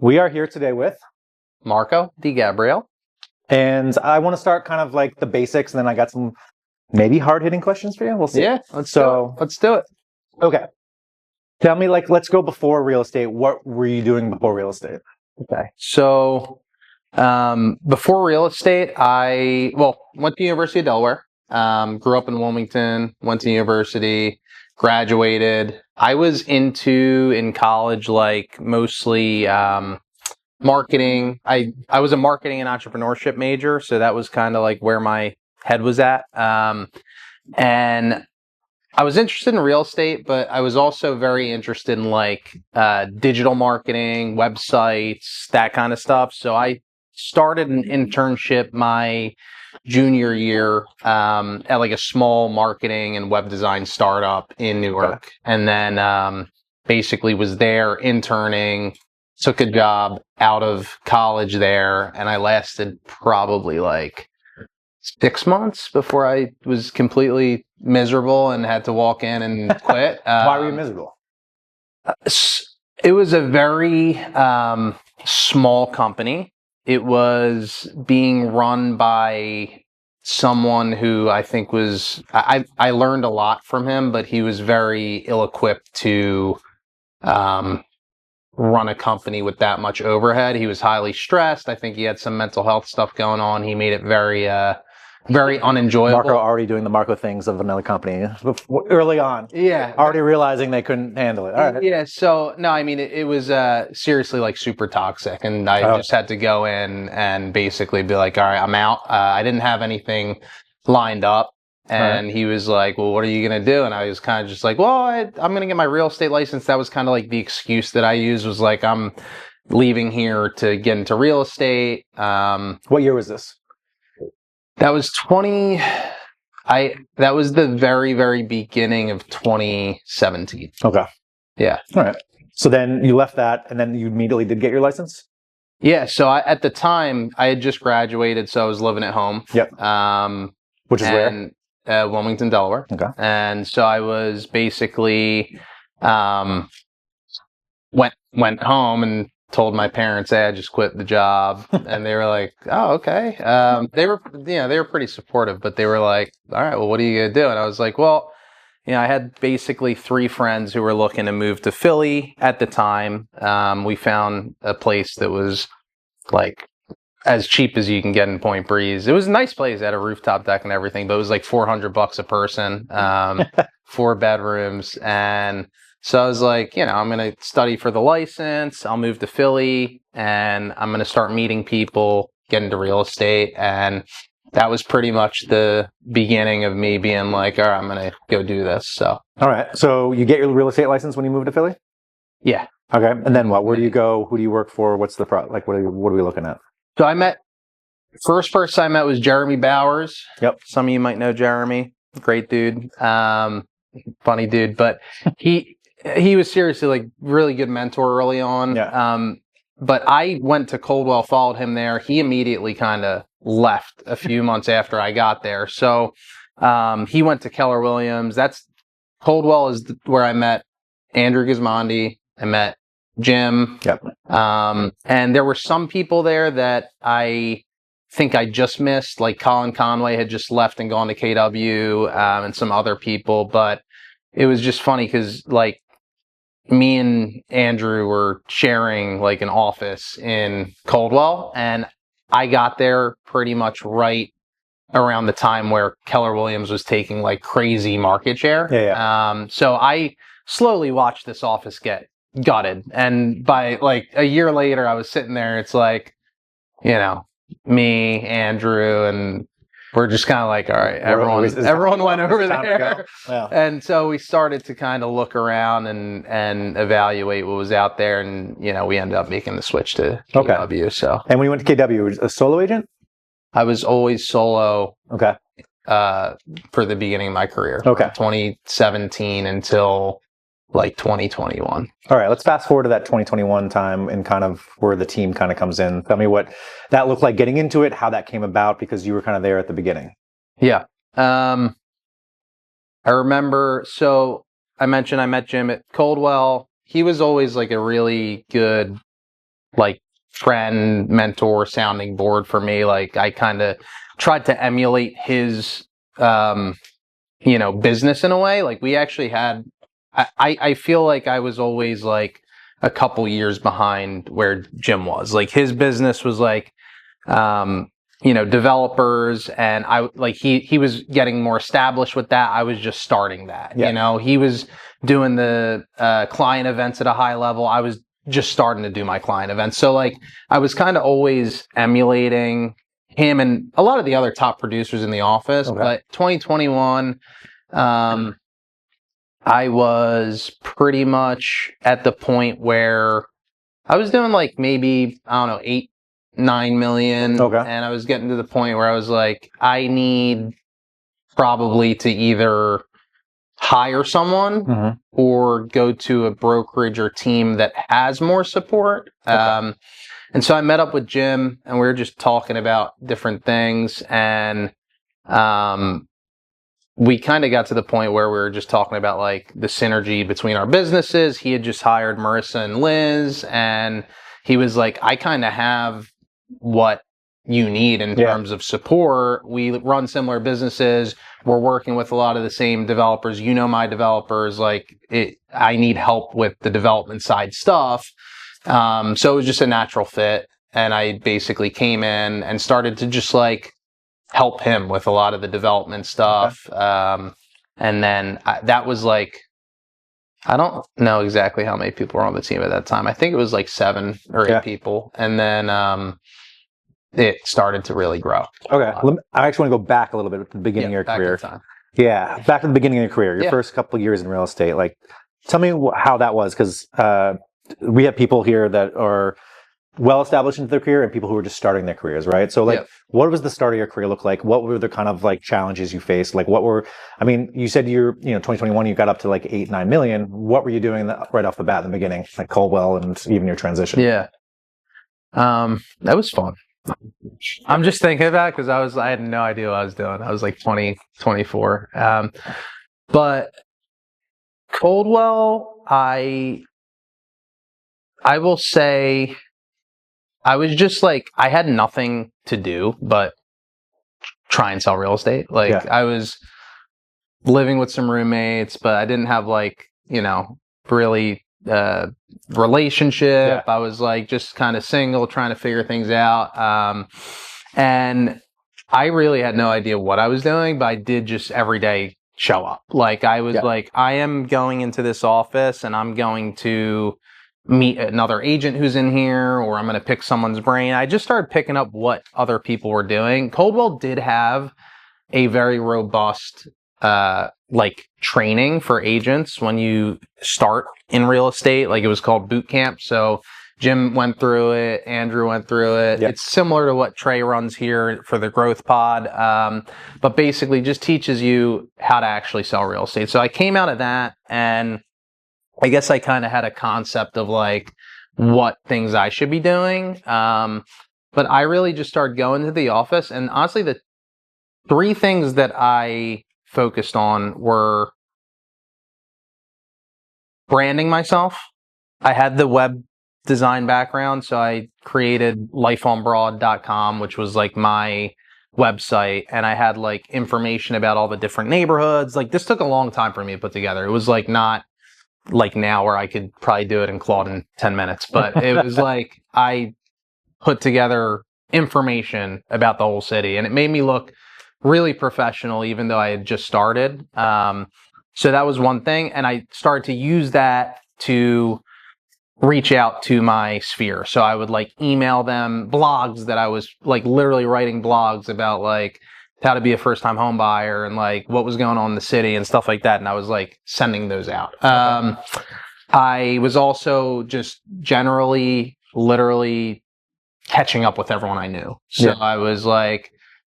We are here today with, Marco Di Gabriele. and I want to start kind of like the basics, and then I got some maybe hard-hitting questions for you. We'll see. Yeah, let's do it. Okay. Tell me, let's go before real estate. What were you doing before real estate? Okay. So, before real estate, I went to University of Delaware. Grew up in Wilmington. Went to university. Graduated. I was in college, like mostly marketing. I was a marketing and entrepreneurship major, so that was kind of like where my head was at. And I was interested in real estate, but I was also very interested in like digital marketing, websites, that kind of stuff. So I started an internship my junior year at like a small marketing and web design startup in Newark. And then basically was there interning, took a job out of college there, and I lasted probably like 6 months before I was completely miserable and had to walk in and quit. Why were you miserable? It was a very small company. It was being run by someone who I think was, I learned a lot from him, but he was very ill-equipped to run a company with that much overhead. He was highly stressed. I think he had some mental health stuff going on. He made it very unenjoyable. Marco already doing the Marco things of another company early on. Yeah. Already realizing they couldn't handle it. All right. Yeah. So, no, I mean, it was seriously like super toxic. And I just had to go in and basically be like, all right, I'm out. I didn't have anything lined up. And he was like, well, what are you going to do? And I was kind of just like, well, I'm going to get my real estate license. That was kind of like the excuse that I used, was like, I'm leaving here to get into real estate. What year was this? That was that was the very, very beginning of 2017. Okay. Yeah. All right. So then you left that, and then you immediately did get your license? Yeah. So at the time, I had just graduated, so I was living at home. Yep. Which is where? Wilmington, Delaware. Okay. And so I was basically went home and told my parents, hey, I just quit the job. And they were like, oh, okay. They were pretty supportive, but they were like, all right, well, what are you going to do? And I was like, well, I had basically 3 friends who were looking to move to Philly at the time. We found a place that was like as cheap as you can get in Point Breeze. It was a nice place. It had a rooftop deck and everything, but it was like $400 a person, 4 bedrooms. And so I was like, I'm going to study for the license. I'll move to Philly and I'm going to start meeting people, get into real estate. And that was pretty much the beginning of me being like, all right, I'm going to go do this. So. All right. So you get your real estate license when you move to Philly? Yeah. Okay. And then what? Where do you go? Who do you work for? What's the what are we looking at? So first person I met was Jeremy Bowers. Yep. Some of you might know Jeremy. Great dude. Funny dude. But he was seriously like really good mentor early on. Yeah. But I went to Coldwell, followed him there. He immediately kind of left a few months after I got there. So he went to Keller Williams. Coldwell is where I met Andrew Gismondi. I met Jim. Yep. And there were some people there that I think I just missed, like Colin Conway had just left and gone to KW, and some other people. But it was just funny because like me and Andrew were sharing like an office in Coldwell, and I got there pretty much right around the time where Keller Williams was taking like crazy market share. Yeah. So I slowly watched this office get gutted. And by like a year later, I was sitting there. It's like, me, Andrew, and we're just kind of like, all right, everyone went over there. Yeah. And so we started to kind of look around and evaluate what was out there. And, we ended up making the switch to KW. Okay. So. And when you went to KW, were you a solo agent? I was always solo. Okay. For the beginning of my career. Okay. 2017 until like 2021. All right, let's fast forward to that 2021 time and kind of where the team kind of comes in. Tell me what that looked like getting into it, how that came about, because you were kind of there at the beginning. Yeah. I remember, so I mentioned I met Jim at Coldwell. He was always like a really good like friend, mentor, sounding board for me. Like I kind of tried to emulate his, business in a way. Like we actually had, I feel like I was always like a couple years behind where Jim was. Like his business was like, developers, and he was getting more established with that. I was just starting that. Yeah. He was doing the client events at a high level. I was just starting to do my client events. So like I was kind of always emulating him and a lot of the other top producers in the office. Okay. But 2021, I was pretty much at the point where I was doing like maybe, I don't know, 8-9 million. Okay. And I was getting to the point where I was like, I need probably to either hire someone or go to a brokerage or team that has more support. Okay. And so I met up with Jim and we were just talking about different things. And we kind of got to the point where we were just talking about like the synergy between our businesses. He had just hired Marissa and Liz, and he was like, I kind of have what you need in terms of support. We run similar businesses. We're working with a lot of the same developers. My developers, I need help with the development side stuff. So it was just a natural fit. And I basically came in and started to just like help him with a lot of the development stuff. Okay. And then that was like, I don't know exactly how many people were on the team at that time. I think it was like 7 or 8 people. And then it started to really grow. Okay. I actually want to go back a little bit at the beginning of your career. Yeah, back to the beginning of your career, your first couple of years in real estate. Like, tell me how that was, because we have people here that are well established into their career and people who are just starting their careers, right? So what was the start of your career look like? What were the kind of like challenges you faced? Like you said 2021, you got up to like 8-9 million. What were you doing right off the bat in the beginning, like Coldwell and even your transition? Yeah. That was fun. I'm just thinking about it because I had no idea what I was doing. I was like 20, 24. But Coldwell, I will say, I was just like, I had nothing to do but try and sell real estate. I was living with some roommates, but I didn't have really relationship. I was like just kind of single, trying to figure things out. And I really had no idea what I was doing, but I did just every day show up. Like I was like, I am going into this office and I'm going to meet another agent who's in here, or I'm going to pick someone's brain. I just started picking up what other people were doing. Coldwell did have a very robust training for agents when you start in real estate. Like it was called boot camp. So Jim went through it. Andrew went through it. Yep. It's similar to what Trey runs here for the Growth Pod. But basically just teaches you how to actually sell real estate. So I came out of that, and I guess I kind of had a concept of like what things I should be doing. But I really just started going to the office, and honestly, the 3 things that I focused on were branding myself. I had the web design background, so I created lifeonbroad.com, which was like my website, and I had like information about all the different neighborhoods. Like this took a long time for me to put together. It was like not like now where I could probably do it in Claude in 10 minutes, but it was like I put together information about the whole city, and it made me look really professional even though I had just started. So that was one thing, and I started to use that to reach out to my sphere. So I would like email them blogs that I was like literally writing blogs about like how to be a first-time home buyer and like what was going on in the city and stuff like that. And I was like sending those out. I was also just generally, literally catching up with everyone I knew. So I was like,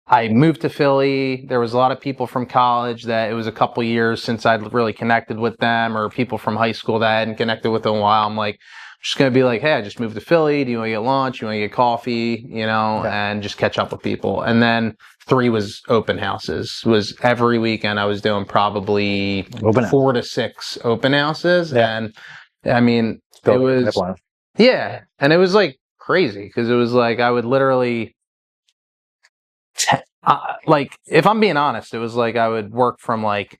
I moved to Philly. There was a lot of people from college that it was a couple years since I'd really connected with them, or people from high school that I hadn't connected with in a while. I'm like, just going to be like, hey, I just moved to Philly. Do you want to get lunch? You want to get coffee? And just catch up with people. And then 3 was open houses. Was every weekend I was doing probably 4 to 6 open houses. Yeah. And I mean, it was, and it was like crazy because it was like I would literally, like, if I'm being honest, it was like I would work from like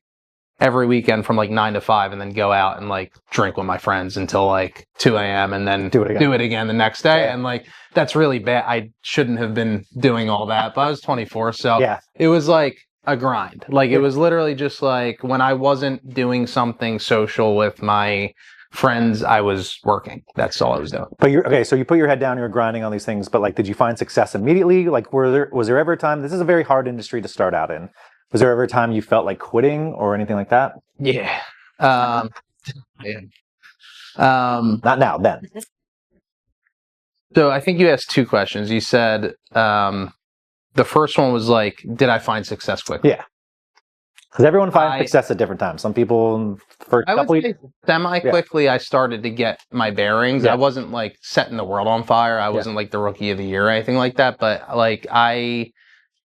every weekend from like 9 to 5 and then go out and like drink with my friends until like 2 a.m. and then do it again the next day. Yeah. And like, that's really bad. I shouldn't have been doing all that, but I was 24. So yeah. It was like a grind. Like it was literally just like when I wasn't doing something social with my friends, I was working. That's all I was doing. But so you put your head down, you were grinding on these things, but like, did you find success immediately? Like, was there ever a time, this is a very hard industry to start out in. Was there ever a time you felt like quitting or anything like that? Yeah. Not now, then. So I think you asked 2 questions. You said, the first one was like, did I find success quickly? Yeah. Because everyone finds success at different times. Some people, for a couple years. Semi-quickly, I started to get my bearings. Yeah. I wasn't like setting the world on fire. I wasn't like the rookie of the year or anything like that. But like I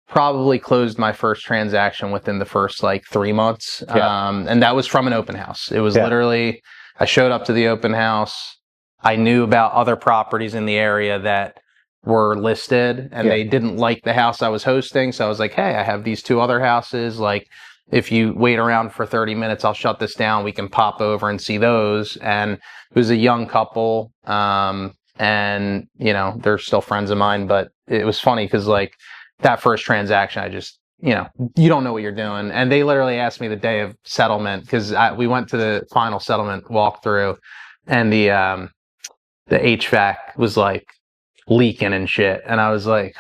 probably closed my first transaction within the first like 3 months. Yeah. And that was from an open house. It was literally, I showed up to the open house. I knew about other properties in the area that were listed and they didn't like the house I was hosting. So I was like, hey, I have these 2 other houses. Like, if you wait around for 30 minutes, I'll shut this down. We can pop over and see those. And it was a young couple. And, you know, they're still friends of mine. But it was funny because, like, that first transaction, I just, you know, you don't know what you're doing. And they literally asked me the day of settlement because we went to the final settlement walkthrough and the HVAC was like leaking and shit. And I was like,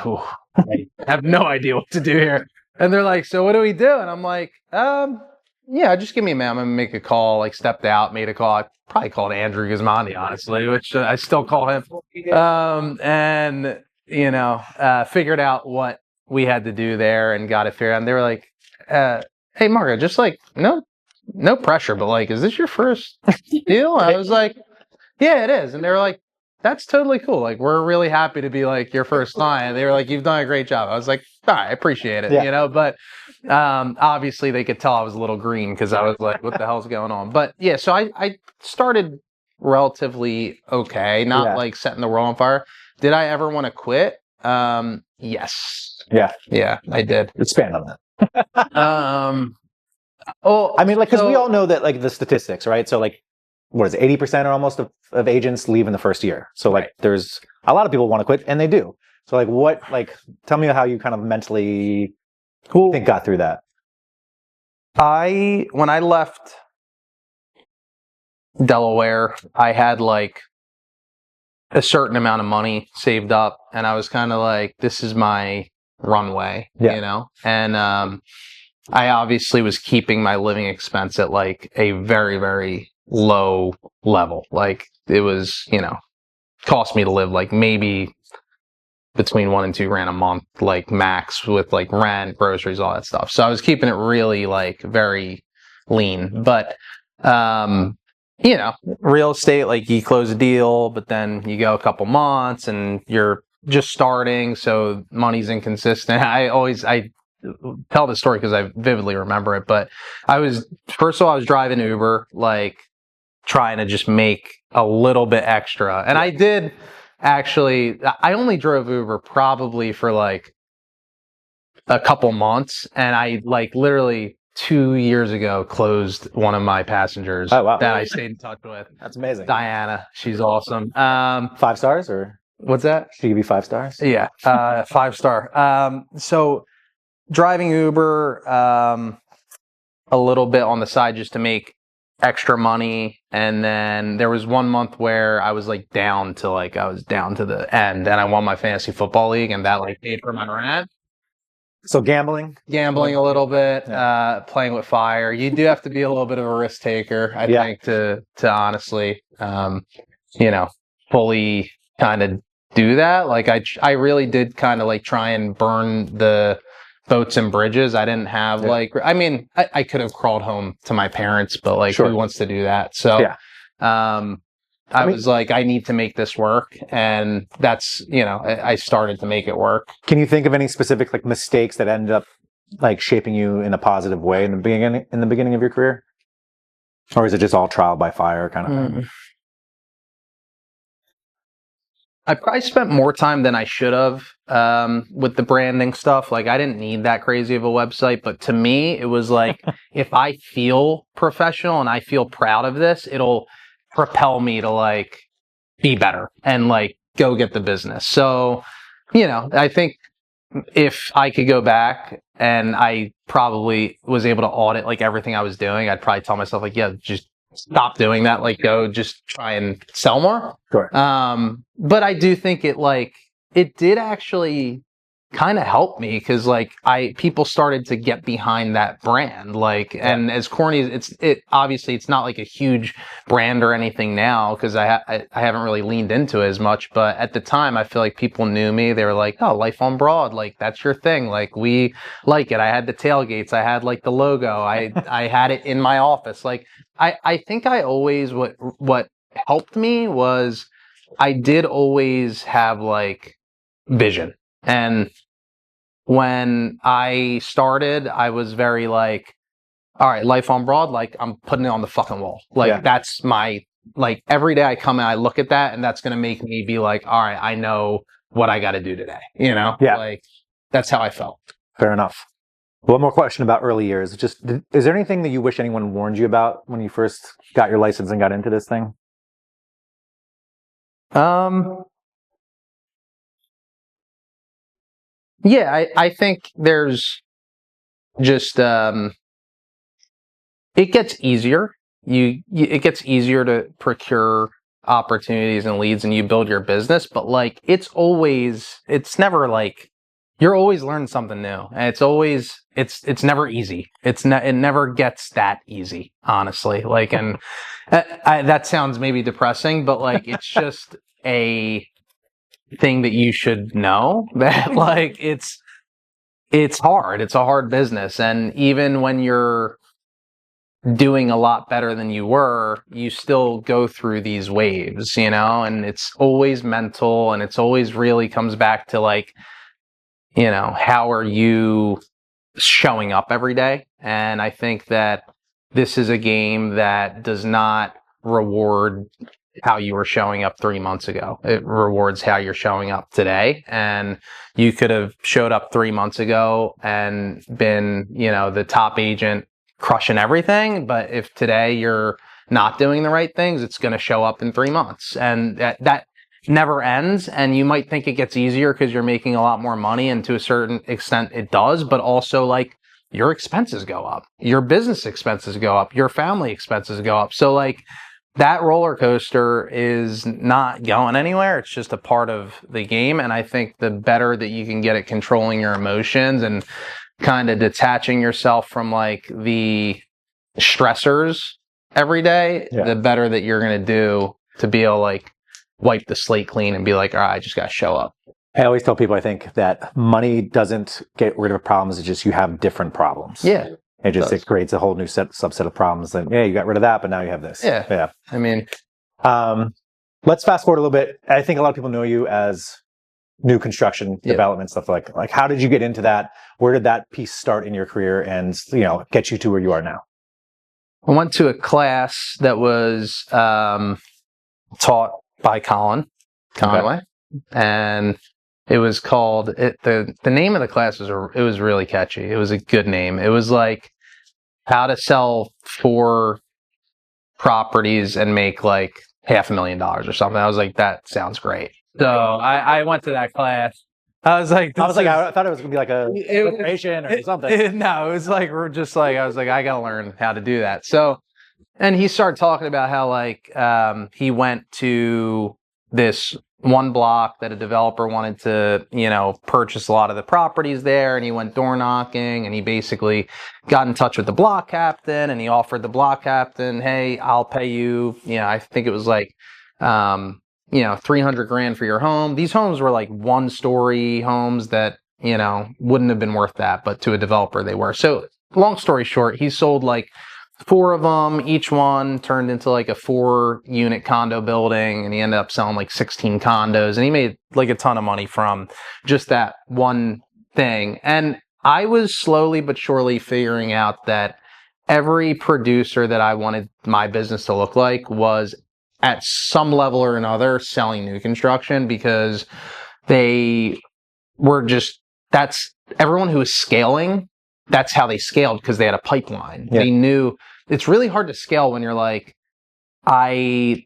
I have no idea what to do here. And they're like, so what do we do? And I'm like, yeah, just give me a minute. I'm going to make a call. Like, stepped out, made a call. I probably called Andrew Guzmani, honestly, which I still call him. And, you know, figured out what we had to do there and got it figured out. And they were like, hey, Marco, just like, no pressure, but like, is this your first deal? And I was like, yeah, it is. And they were like, that's totally cool. Like, we're really happy to be like your first client. They were like, you've done a great job. I was like, all right, I appreciate it, you know, but obviously they could tell I was a little green because I was like, what the hell's going on? But yeah, so I started relatively okay, not like setting the world on fire. Did I ever want to quit? Yes. Yeah, I did. Expand on that. Oh, I mean, like, because we all know that, like, the statistics, right? So, like, what is it, 80% or almost of agents leave in the first year. So, like, there's a lot of people want to quit, and they do. So, like, tell me how you kind of mentally got through that. When I left Delaware, I had, like, a certain amount of money saved up, and I was kind of like, this is my runway, you know? And I obviously was keeping my living expense at, like, a very, very low level. Like, it was, you know, cost me to live like maybe between $1 and $2 grand a month, like max, with like rent, groceries, all that stuff. So I was keeping it really like very lean. But you know, real estate, like, you close a deal, but then you go a couple months and you're just starting, so money's inconsistent. I tell the story because I vividly remember it, but first of all, I was driving Uber, like, trying to just make a little bit extra. And I did actually, I only drove Uber probably for like a couple months. And I, like, literally 2 years ago closed one of my passengers that I stayed in touch with. That's amazing. Diana. She's awesome. 5 stars or? What's that? She give you 5 stars? Yeah. 5-star. So driving Uber, a little bit on the side just to make extra money. And then there was 1 month where I was like down to the end, and I won my fantasy football league, and that like paid for my rent. So gambling a little bit, playing with fire. You do have to be a little bit of a risk taker, I think, to honestly, you know, fully kind of do that. Like, I really did kind of like try and burn the boats and bridges. I didn't have like, I mean, I could have crawled home to my parents, but like, who wants to do that? So, I was like, I need to make this work. And that's, you know, I started to make it work. Can you think of any specific like mistakes that ended up like shaping you in a positive way in the beginning of your career? Or is it just all trial by fire kind of thing? I probably spent more time than I should have with the branding stuff. Like, I didn't need that crazy of a website, but to me, it was like, if I feel professional and I feel proud of this, it'll propel me to like be better and like go get the business. So, I think if I could go back and I probably was able to audit like everything I was doing, I'd probably tell myself like, yeah, just stop doing that. Like, go just try and sell more. Sure. But I do think it did actually kind of help me because like people started to get behind that brand. Like, and as corny as obviously it's not like a huge brand or anything now because I haven't really leaned into it as much. But at the time, I feel like people knew me. They were like, "Oh, Life on Broad, like that's your thing. Like we like it." I had the tailgates. I had like the logo. I had it in my office. Like I think I always what helped me was I did always have like vision. And when I started, I was very like, all right, Life on Broad, like I'm putting it on the fucking wall. Like that's my, like every day I come and I look at that and that's going to make me be like, all right, I know what I got to do today. Yeah. Like that's how I felt. Fair enough. One more question about early years. Just, is there anything that you wish anyone warned you about when you first got your license and got into this thing? Yeah, I think there's just it gets easier. It gets easier to procure opportunities and leads and you build your business, but like it's never like you're always learning something new. And it's never easy. It never gets that easy, honestly. Like, and that sounds maybe depressing, but like it's just a thing that you should know that like it's hard. It's a hard business. And even when you're doing a lot better than you were, you still go through these waves, and it's always mental and it's always really comes back to like, how are you showing up every day? And I think that this is a game that does not reward how you were showing up 3 months ago. It rewards how you're showing up today. And you could have showed up 3 months ago and been, the top agent crushing everything. But if today you're not doing the right things, it's going to show up in 3 months. And that never ends. And you might think it gets easier because you're making a lot more money. And to a certain extent it does, but also like your expenses go up, your business expenses go up, your family expenses go up. So like, that roller coaster is not going anywhere. It's just a part of the game. And I think the better that you can get at controlling your emotions and kind of detaching yourself from like the stressors every day, the better that you're going to do to be able to like wipe the slate clean and be like, all right, I just got to show up. I always tell people, I think that money doesn't get rid of problems. It's just you have different problems. Yeah. It creates a whole new subset of problems. And you got rid of that, but now you have this. Yeah. I mean, let's fast forward a little bit. I think a lot of people know you as new construction development stuff like how did you get into that? Where did that piece start in your career and get you to where you are now? I went to a class that was taught by Colin Conway, and it was called the name of the class was really catchy. It was a good name. It was like how to sell 4 properties and make like $500,000 or something. I was like, that sounds great. So I went to that class. I thought it was gonna be like a preparation or something. No, it was like just like I was like, I gotta learn how to do that. So, and he started talking about how like he went to this one block that a developer wanted to, purchase a lot of the properties there. And he went door knocking and he basically got in touch with the block captain and he offered the block captain, hey, I'll pay you, I think it was like, $300,000 for your home. These homes were like 1-story homes that, wouldn't have been worth that, but to a developer they were. So long story short, he sold like 4 of them. Each one turned into like a 4-unit condo building, and he ended up selling like 16 condos, and he made like a ton of money from just that one thing. And I was slowly but surely figuring out that every producer that I wanted my business to look like was at some level or another selling new construction, because they were just, that's everyone who was scaling, that's how they scaled, because they had a pipeline. They knew it's really hard to scale when you're like, I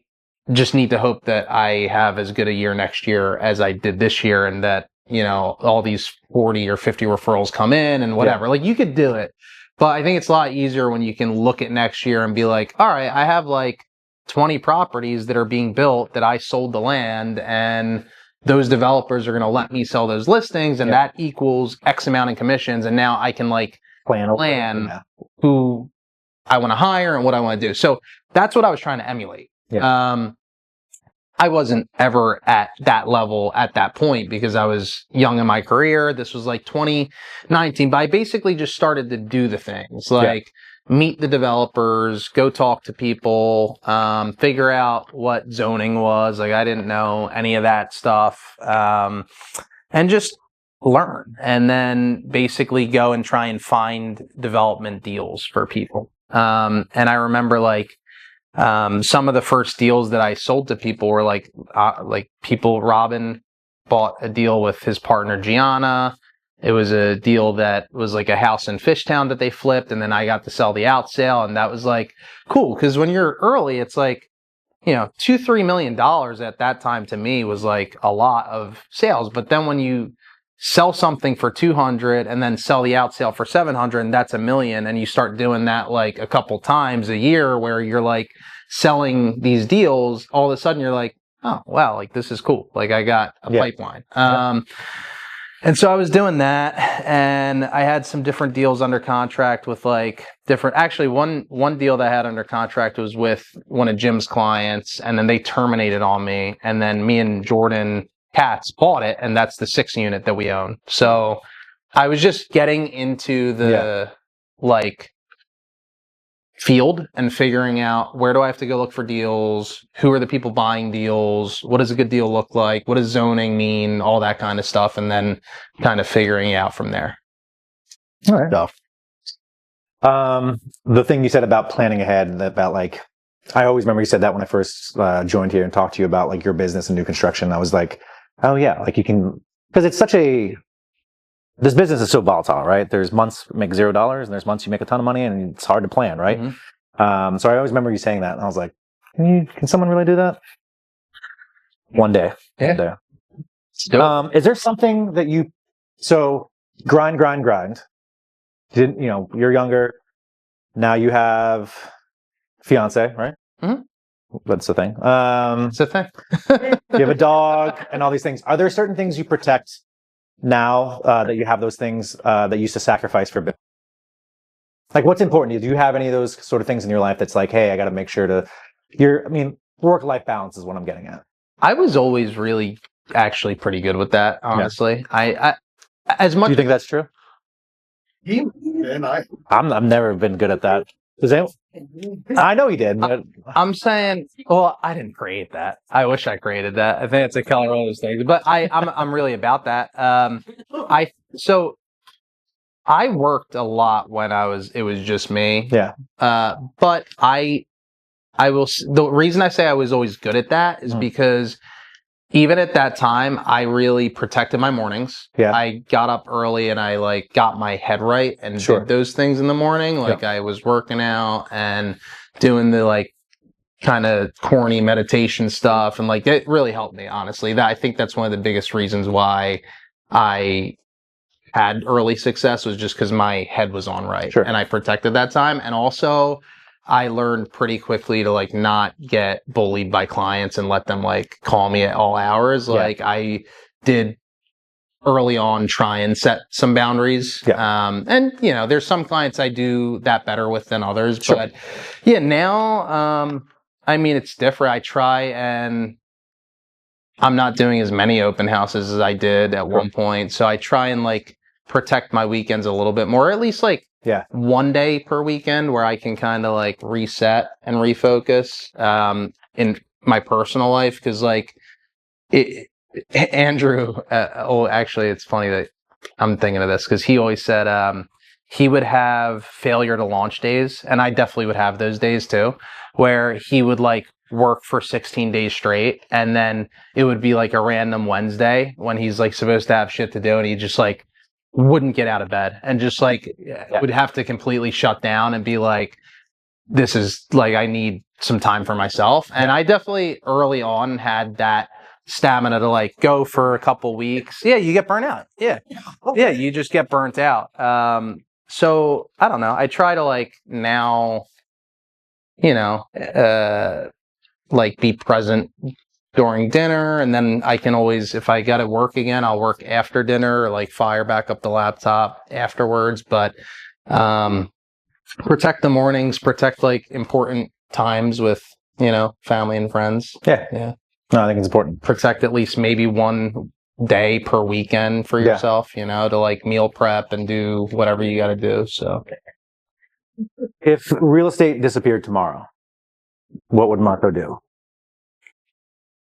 just need to hope that I have as good a year next year as I did this year, and that, all these 40 or 50 referrals come in and whatever. Like, you could do it, but I think it's a lot easier when you can look at next year and be like, all right, I have like 20 properties that are being built that I sold the land, and those developers are going to let me sell those listings, and that equals X amount in commissions. And now I can like plan who I want to hire and what I want to do. So that's what I was trying to emulate. I wasn't ever at that level at that point because I was young in my career. This was like 2019, but I basically just started to do the things like meet the developers, go talk to people, figure out what zoning was. Like, I didn't know any of that stuff, and just learn, and then basically go and try and find development deals for people. And I remember like, some of the first deals that I sold to people were like Robin bought a deal with his partner Gianna. It was a deal that was like a house in Fishtown that they flipped, and then I got to sell the out sale, and that was like cool, because when you're early, it's like, $2-3 million at that time to me was like a lot of sales. But then when you sell something for 200 and then sell the out sale for 700, and that's $1 million, and you start doing that like a couple times a year where you're like selling these deals, all of a sudden you're like, oh wow, like this is cool, like I got a pipeline. And so I was doing that, and I had some different deals under contract with like different, actually one deal that I had under contract was with one of Jim's clients, and then they terminated on me, and then me and Jordan Katz bought it, and that's the 6th unit that we own. So I was just getting into the like field and figuring out, where do I have to go look for deals? Who are the people buying deals? What does a good deal look like? What does zoning mean? All that kind of stuff. And then kind of figuring it out from there. All right. Stuff. The thing you said about planning ahead, and about like, I always remember you said that when I first joined here and talked to you about like your business and new construction. I was like, oh yeah, like you can, because it's such a, this business is so volatile, right? There's months you make $0, and there's months you make a ton of money, and it's hard to plan, right? Mm-hmm. So I always remember you saying that, and I was like, can someone really do that? One day. Yeah. Is there something that so grind. Didn't, you're younger. Now you have fiance, right? Mm-hmm. That's the thing. It's a thing. You have a dog and all these things. Are there certain things you protect now that you have those things that you used to sacrifice for a bit? Like, what's important to you? Do you have any of those sort of things in your life that's like, hey, I got to make sure to, work-life balance is what I'm getting at. I was always really actually pretty good with that, honestly. I as much. Do you think that's true? I've never been good at that. I know he did, but I'm saying, well, I didn't create that. I wish I created that. I think it's a color of those things, but I'm really about that. So I worked a lot when it was just me. Yeah. But the reason I say I was always good at that is because even at that time, I really protected my mornings. Yeah. I got up early, and I like got my head right and did those things in the morning. Like I was working out and doing the like kind of corny meditation stuff, and like it really helped me, honestly. I think that's one of the biggest reasons why I had early success, was just because my head was on right, and I protected that time. And also, I learned pretty quickly to like not get bullied by clients and let them like call me at all hours. Like I did early on try and set some boundaries. And there's some clients I do that better with than others, but now, it's different. I try, and I'm not doing as many open houses as I did at one point. So I try and like protect my weekends a little bit more, or at least like one day per weekend where I can kind of like reset and refocus in my personal life. Because like Andrew, actually it's funny that I'm thinking of this, because he always said he would have failure to launch days, and I definitely would have those days too, where he would like work for 16 days straight, and then it would be like a random Wednesday when he's like supposed to have shit to do, and he just like wouldn't get out of bed and just like would have to completely shut down and be like, this is like, I need some time for myself. And I definitely early on had that stamina to like go for a couple weeks. Yeah, you get burnt out. Yeah, you just get burnt out. So I don't know. I try to like now, like be present during dinner, and then I can always, if I got to work again, I'll work after dinner or like fire back up the laptop afterwards. But protect the mornings, protect like important times with family and friends. Yeah. No, I think it's important. Protect at least maybe one day per weekend for yourself, to like meal prep and do whatever you got to do. So if real estate disappeared tomorrow, what would Marco do?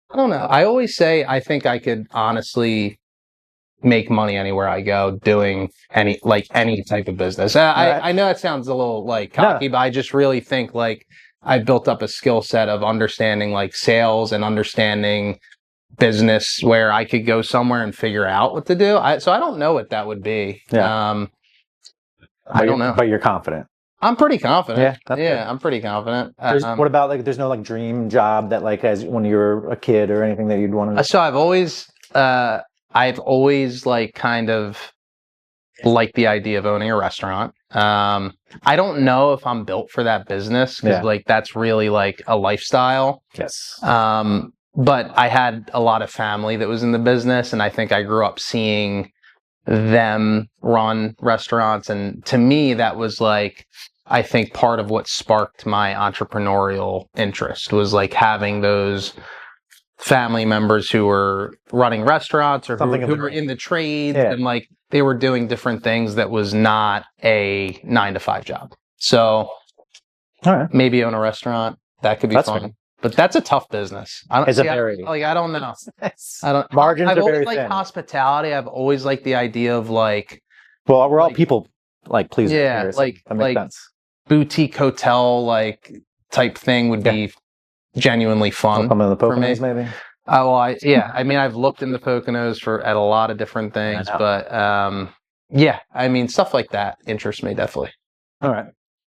I don't know. I always say I think I could honestly make money anywhere I go doing any type of business. I know it sounds a little like cocky, but I just really think like I built up a skill set of understanding like sales and understanding business where I could go somewhere and figure out what to do. So I don't know what that would be. Yeah. I don't know. But you're confident. I'm pretty confident. Yeah, I'm pretty confident. What about like, there's no like dream job that like as when you were a kid or anything that you'd want to? So I've always like kind of liked the idea of owning a restaurant. I don't know if I'm built for that business because like that's really like a lifestyle. Yes. But I had a lot of family that was in the business, and I think I grew up seeing them run restaurants, and to me that was like, I think part of what sparked my entrepreneurial interest was like having those family members who were running restaurants or who were in the trade, and like they were doing different things that was not a 9-to-5 job. So maybe own a restaurant, that could be fun. Fair. But that's a tough business. I don't know. Margins I've are always very liked thin. Hospitality. I've always liked the idea of like. Well, we're all people like pleasers. Yeah, that makes sense. Boutique hotel like type thing would be genuinely fun. Some of the Poconos, maybe. I mean, I've looked in the Poconos at a lot of different things, but stuff like that interests me definitely. All right.